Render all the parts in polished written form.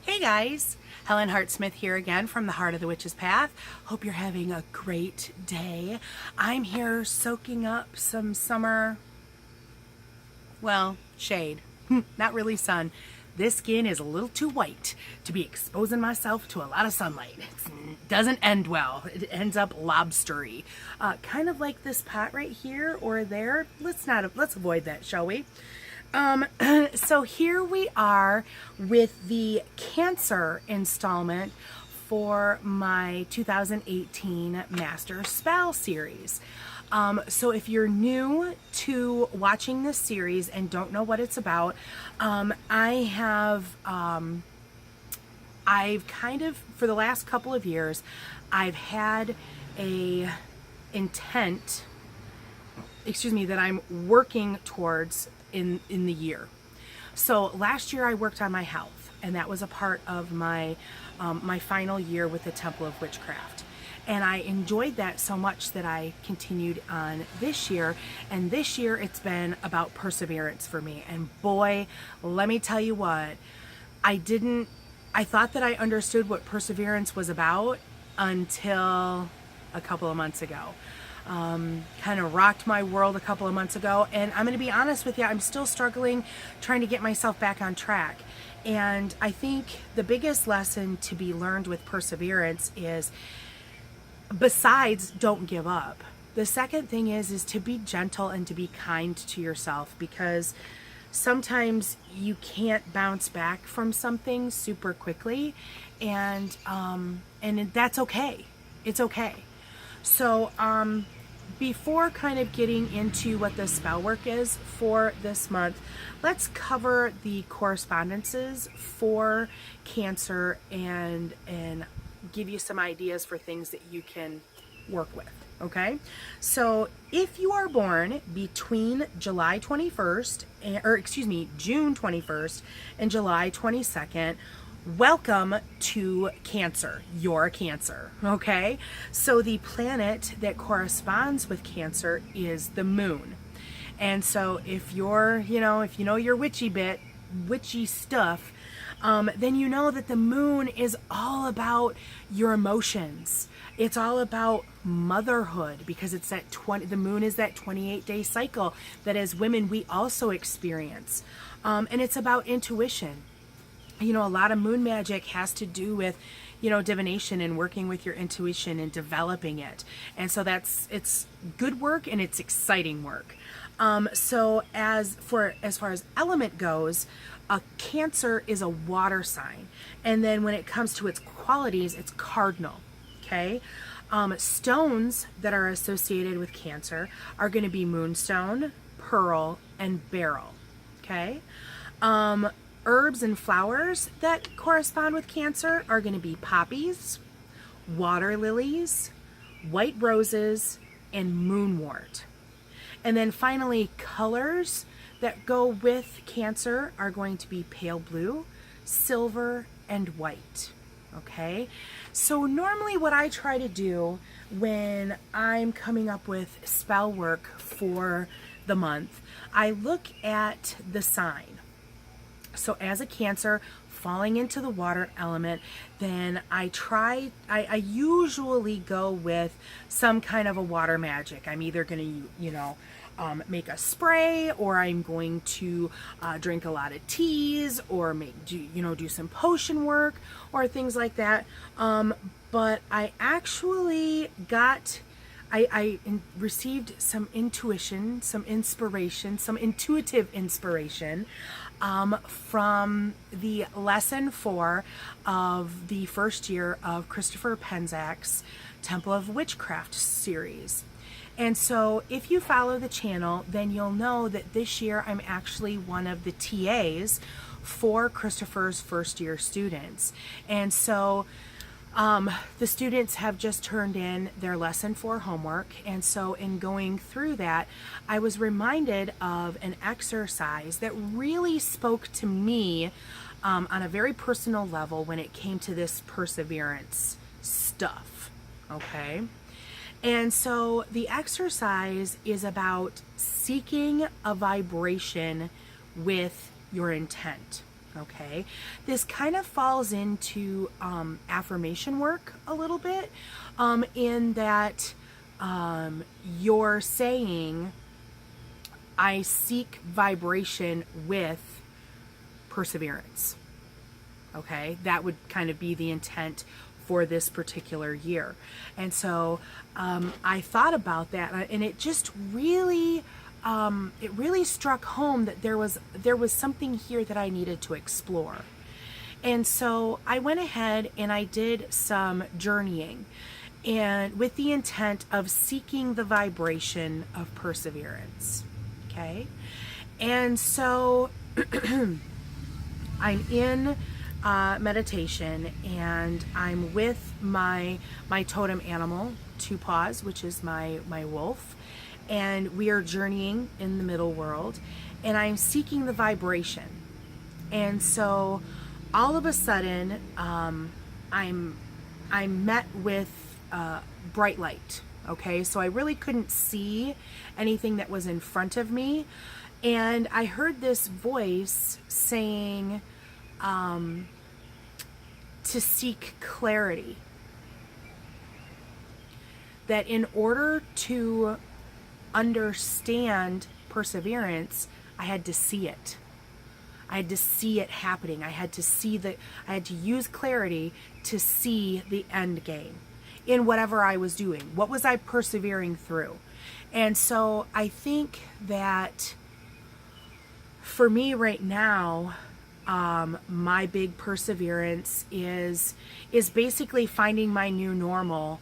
Hey guys, Helen Hart-Smith here again from the Heart of the Witch's Path. Hope you're having a great day. I'm here soaking up some summer, well, shade. Not really sun. This skin is a little too white to be exposing myself to a lot of sunlight. It doesn't end well. It ends up lobstery. Kind of like this pot right here or there. Let's avoid that, shall we? So here we are with the Cancer installment for my 2018 Master Spell series. So if you're new to watching this series and don't know what it's about, I've kind of, for the last couple of years, I've had a intent, that I'm working towards in the year. So last year I worked on my health, and that was a part of my my final year with the Temple of Witchcraft. And I enjoyed that so much that I continued on this year. And this year it's been about perseverance for me. And boy, let me tell you what, I thought that I understood what perseverance was about until a couple of months ago. Kind of rocked my world a couple of months ago. And I'm going to be honest with you, I'm still struggling trying to get myself back on track. And I think the biggest lesson to be learned with perseverance is, besides don't give up, the second thing is to be gentle and to be kind to yourself, because sometimes you can't bounce back from something super quickly, and that's okay. It's okay. So before kind of getting into what the spell work is for this month, let's cover the correspondences for Cancer and give you some ideas for things that you can work with. Okay, so if you are born between June 21st and July 22nd, welcome to Cancer. You're a Cancer. Okay, so the planet that corresponds with Cancer is the moon. And so if you're, if you know your witchy stuff, then you know that the moon is all about your emotions. It's all about motherhood, because it's the moon is that 28-day cycle that as women we also experience. And it's about intuition. A lot of moon magic has to do with, divination and working with your intuition and developing it. And so it's good work and it's exciting work. So as far as element goes, a Cancer is a water sign. And then when it comes to its qualities, it's cardinal. Okay. Stones that are associated with Cancer are going to be moonstone, pearl, and beryl. Okay. Herbs and flowers that correspond with Cancer are going to be poppies, water lilies, white roses, and moonwort. And then finally, colors that go with Cancer are going to be pale blue, silver, and white. Okay, so normally what I try to do when I'm coming up with spell work for the month, I look at the sign. So as a Cancer falling into the water element, then I usually go with some kind of a water magic. I'm either going to, make a spray, or I'm going to drink a lot of teas, or do some potion work or things like that. But I actually I received some intuition, some inspiration, some intuitive inspiration from the lesson 4 of the first year of Christopher Penczak's Temple of Witchcraft series. And so if you follow the channel, then you'll know that this year I'm actually one of the TAs for Christopher's first year students. And so the students have just turned in their lesson 4 homework. And so in going through that, I was reminded of an exercise that really spoke to me on a very personal level when it came to this perseverance stuff. Okay. And so the exercise is about seeking a vibration with your intent. Okay, this kind of falls into affirmation work a little bit, in that you're saying, I seek vibration with perseverance. Okay, that would kind of be the intent for this particular year. And so I thought about that, and it just really struck home that there was something here that I needed to explore. And so I went ahead and I did some journeying, and with the intent of seeking the vibration of perseverance. Okay, and so I'm in meditation, and I'm with my totem animal, Two Paws, which is my wolf, and we are journeying in the middle world, and I'm seeking the vibration. And so all of a sudden I'm met with bright light. Okay, so I really couldn't see anything that was in front of me, and I heard this voice saying to seek clarity, that in order to understand perseverance, I had to see it. I had to see it happening. I had to use clarity to see the end game in whatever I was doing. What was I persevering through? And so I think that for me right now, my big perseverance is basically finding my new normal,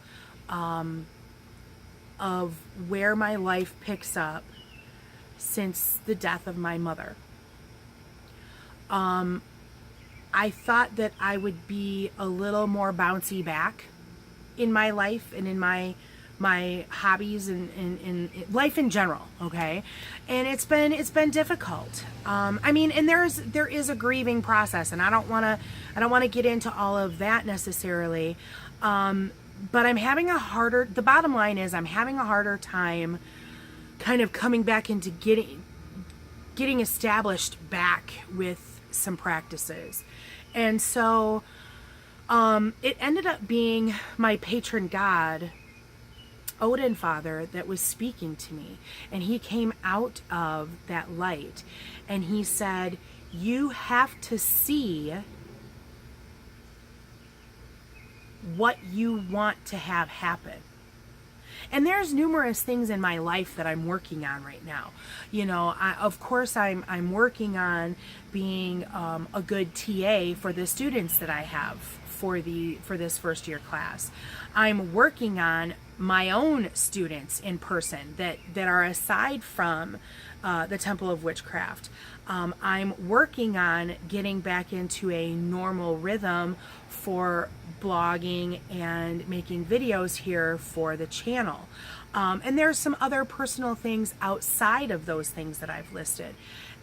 of where my life picks up since the death of my mother. I thought that I would be a little more bouncy back in my life and in my hobbies and in life in general. Okay, and it's been difficult. I mean, and there is a grieving process, and I don't want to get into all of that necessarily. But the bottom line is I'm having a harder time kind of coming back into getting established back with some practices. And so it ended up being my patron god, Odin Father, that was speaking to me. And he came out of that light and he said, you have to see what you want to have happen. And there's numerous things in my life that I'm working on right now. You know, of course I'm working on being a good TA for the students that I have for this first year class. I'm working on my own students in person that are aside from the Temple of Witchcraft. I'm working on getting back into a normal rhythm for blogging and making videos here for the channel. And there's some other personal things outside of those things that I've listed.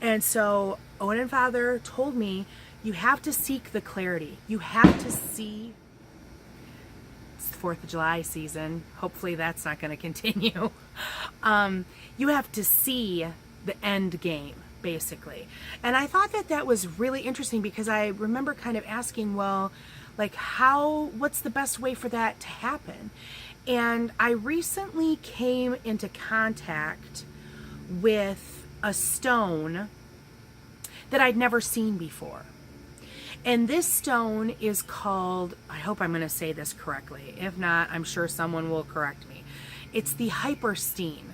And so Odin Father told me, you have to seek the clarity. You have to see. It's the 4th of July season. Hopefully that's not going to continue. You have to see the end game, basically. And I thought that was really interesting because I remember kind of asking, well, like what's the best way for that to happen? And I recently came into contact with a stone that I'd never seen before. And this stone is called, I hope I'm going to say this correctly. If not, I'm sure someone will correct me. It's the Hyperstein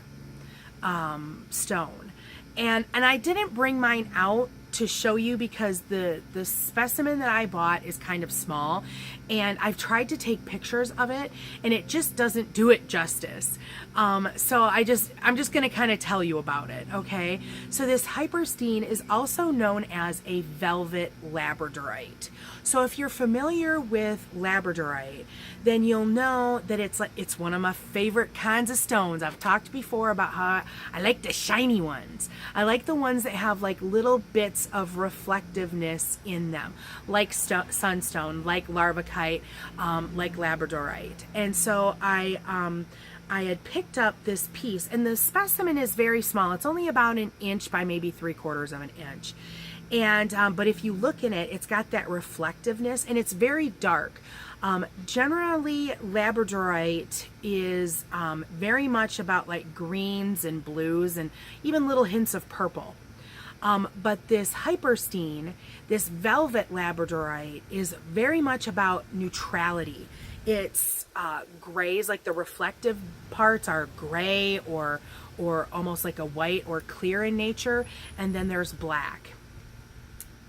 stone. And I didn't bring mine out to show you because the specimen that I bought is kind of small, and I've tried to take pictures of it and it just doesn't do it justice. So I'm just going to kind of tell you about it. Okay. So this Hyperstein is also known as a velvet labradorite. So if you're familiar with labradorite, then you'll know that it's one of my favorite kinds of stones. I've talked before about how I like the shiny ones. I like the ones that have like little bits of reflectiveness in them, like sunstone, like larvacite, like labradorite. And so I had picked up this piece, and the specimen is very small. It's only about an inch by maybe 3/4 of an inch. And but if you look in it, it's got that reflectiveness, and it's very dark. Generally, labradorite is very much about like greens and blues and even little hints of purple. But this hyperstein, this velvet labradorite, is very much about neutrality. It's grays, like the reflective parts are gray or almost like a white or clear in nature, and then there's black.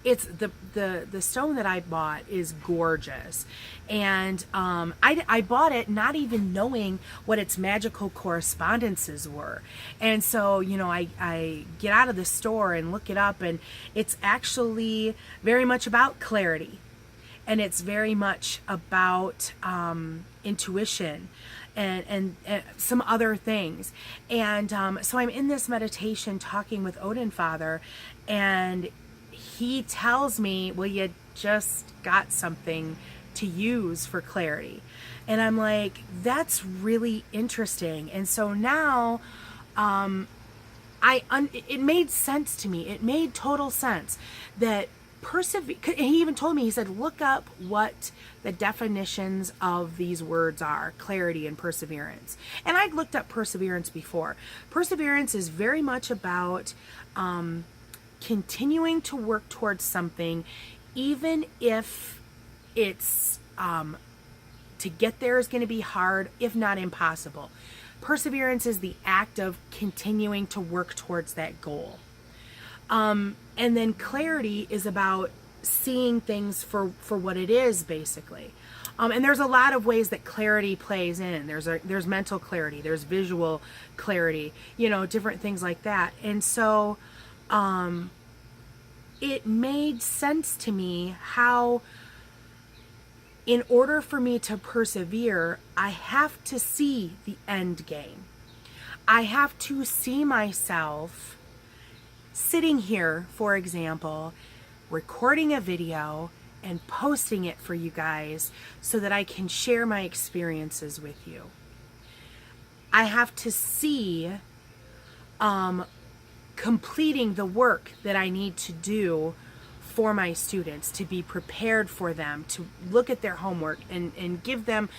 It's the stone that I bought is gorgeous, and I bought it not even knowing what its magical correspondences were. And so, you know, I get out of the store and look it up, and it's actually very much about clarity, and it's very much about intuition and some other things. And so I'm in this meditation talking with Odin Father, and he tells me, well, you just got something to use for clarity. And I'm like, that's really interesting. And so now it made sense to me. It made total sense that and he even told me, he said, look up what the definitions of these words are, clarity and perseverance. And I'd looked up perseverance before. Perseverance is very much about continuing to work towards something, even if it's to get there is going to be hard, if not impossible. Perseverance is the act of continuing to work towards that goal. And then clarity is about seeing things for what it is, basically. And there's a lot of ways that clarity plays in. There's mental clarity, there's visual clarity, you know, different things like that. And so it made sense to me how, in order for me to persevere, I have to see the end game. I have to see myself sitting here, for example, recording a video and posting it for you guys so that I can share my experiences with you. I have to see completing the work that I need to do for my students, to be prepared for them, to look at their homework and give them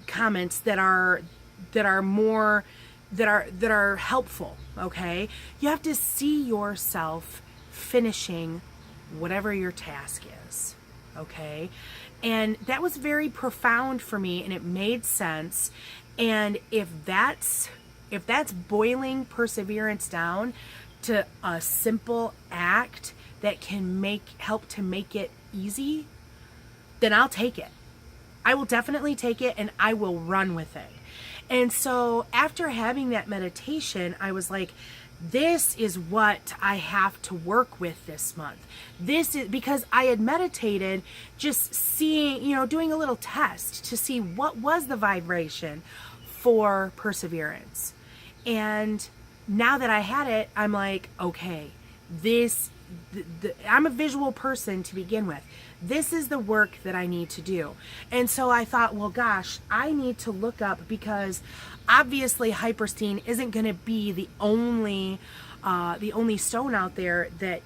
comments that are helpful. Okay, you have to see yourself finishing whatever your task is. Okay, and that was very profound for me, and it made sense. And if that's boiling perseverance down to a simple act that can help to make it easy, then I'll take it. I will definitely take it, and I will run with it. And so after having that meditation, I was like, this is what I have to work with this month. This is because I had meditated, just seeing, you know, doing a little test to see what was the vibration for perseverance. And now that I had it, I'm like, okay, I'm a visual person to begin with. This is the work that I need to do. And so I thought, well, gosh, I need to look up, because obviously hyperstein isn't going to be the only stone out there that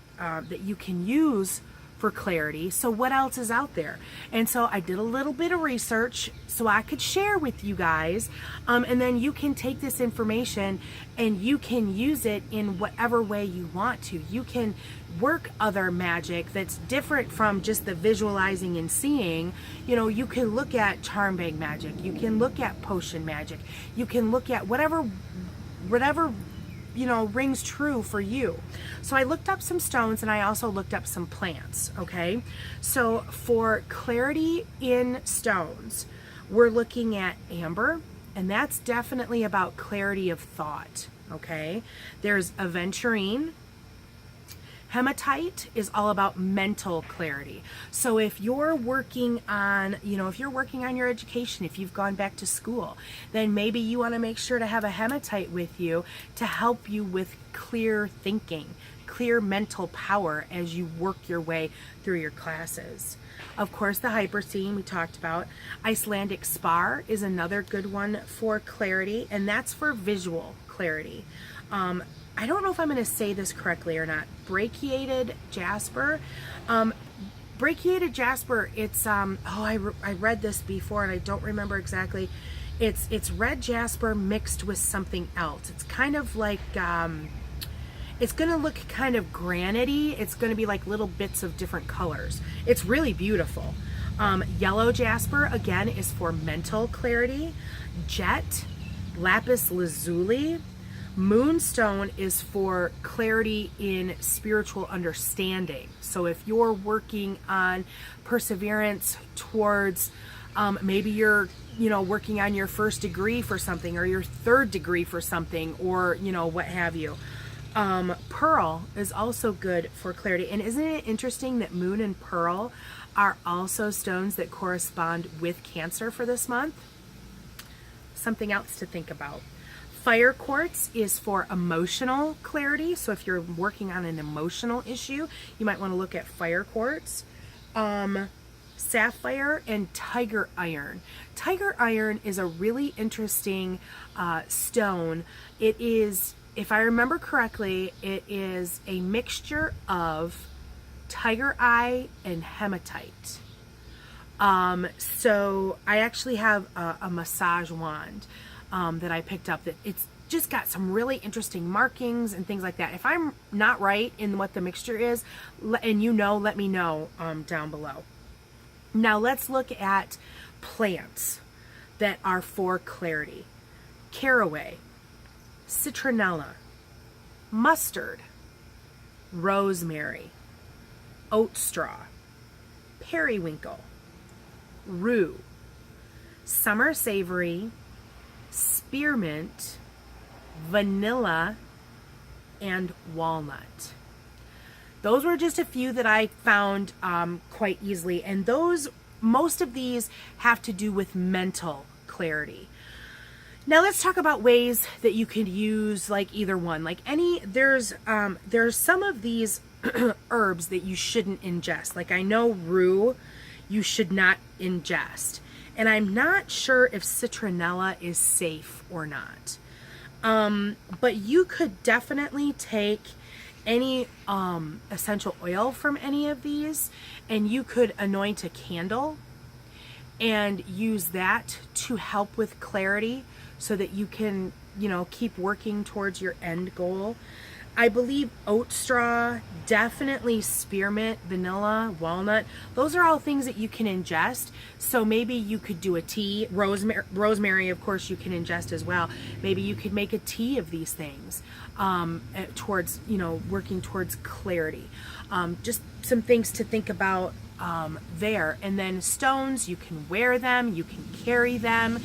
you can use for clarity. So what else is out there? And so I did a little bit of research so I could share with you guys, and then you can take this information and you can use it in whatever way you want to. You can work other magic that's different from just the visualizing and seeing. You know, you can look at charm bag magic, you can look at potion magic, you can look at whatever you know, rings true for you. So I looked up some stones, and I also looked up some plants. Okay, so for clarity in stones, we're looking at amber, and that's definitely about clarity of thought. Okay, there's aventurine. Hematite is all about mental clarity. So if you're working on, your education, if you've gone back to school, then maybe you want to make sure to have a hematite with you to help you with clear thinking, clear mental power as you work your way through your classes. Of course, the hyperstein we talked about. Icelandic spar is another good one for clarity, and that's for visual clarity. I don't know if I'm going to say this correctly or not. Brachiated jasper. Brachiated jasper, it's I read this before and I don't remember exactly. It's red jasper mixed with something else. It's kind of like it's going to look kind of granity. It's going to be like little bits of different colors. It's really beautiful. Yellow jasper, again, is for mental clarity. Jet, lapis lazuli. Moonstone is for clarity in spiritual understanding. So if you're working on perseverance towards, maybe you're, working on your first degree for something, or your third degree for something, or, what have you. Pearl is also good for clarity. And isn't it interesting that moon and pearl are also stones that correspond with Cancer for this month? Something else to think about. Fire quartz is for emotional clarity. So if you're working on an emotional issue, you might want to look at fire quartz. Sapphire and tiger iron. Tiger iron is a really interesting stone. It is, if I remember correctly, it is a mixture of tiger eye and hematite. So I actually have a massage wand that I picked up that it's just got some really interesting markings and things like that. If I'm not right in what the mixture is, and let me know down below. Now let's look at plants that are for clarity. Caraway, citronella, mustard, rosemary, oat straw, periwinkle, rue, summer savory, spearmint, vanilla, and walnut. Those were just a few that I found quite easily, and most of these have to do with mental clarity. Now let's talk about ways that you could use like either one. There's some of these herbs that you shouldn't ingest. Like I know rue you should not ingest. And I'm not sure if citronella is safe or not. But you could definitely take any essential oil from any of these, and you could anoint a candle and use that to help with clarity so that you can, keep working towards your end goal. I believe oat straw, definitely spearmint, vanilla, walnut. Those are all things that you can ingest. So maybe you could do a tea. Rosemary, of course, you can ingest as well. Maybe you could make a tea of these things towards, working towards clarity. Just some things to think about there. And then stones, you can wear them, you can carry them.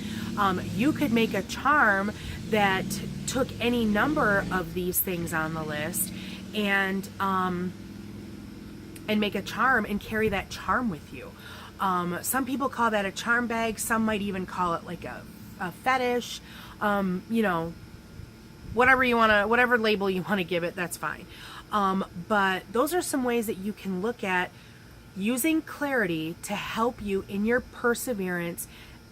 You could make a charm that took any number of these things on the list and make a charm and carry that charm with you. Some people call that a charm bag. Some might even call it like a fetish. Whatever label you want to give it, that's fine. But those are some ways that you can look at using clarity to help you in your perseverance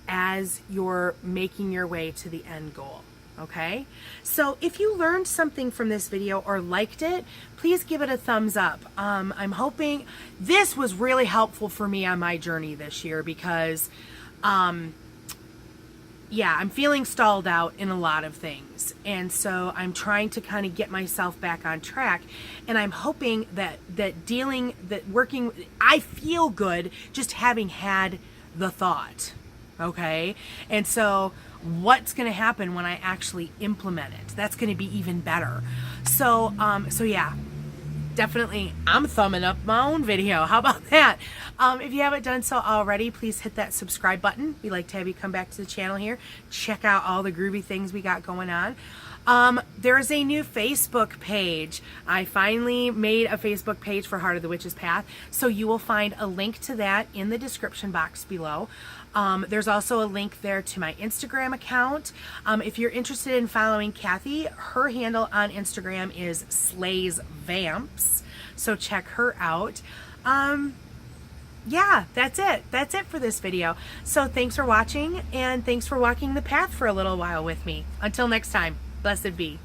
as you're making your way to the end goal. Okay, so if you learned something from this video or liked it, please give it a thumbs up. I'm hoping this was really helpful for me on my journey this year because, I'm feeling stalled out in a lot of things. And so I'm trying to kind of get myself back on track. And I'm hoping that I feel good just having had the thought. Okay, and so what's going to happen when I actually implement it? That's going to be even better. So yeah, definitely I'm thumbing up my own video. How about that? If you haven't done so already, please hit that subscribe button. We'd like to have you come back to the channel here. Check out all the groovy things we got going on. There's a new Facebook page. I finally made a Facebook page for Heart of the Witch's Path, so you will find a link to that in the description box below. There's also a link there to my Instagram account. If you're interested in following Kathy, her handle on Instagram is slaysvamps, so check her out. Yeah, that's it. That's it for this video. So thanks for watching, and thanks for walking the path for a little while with me. Until next time, blessed be.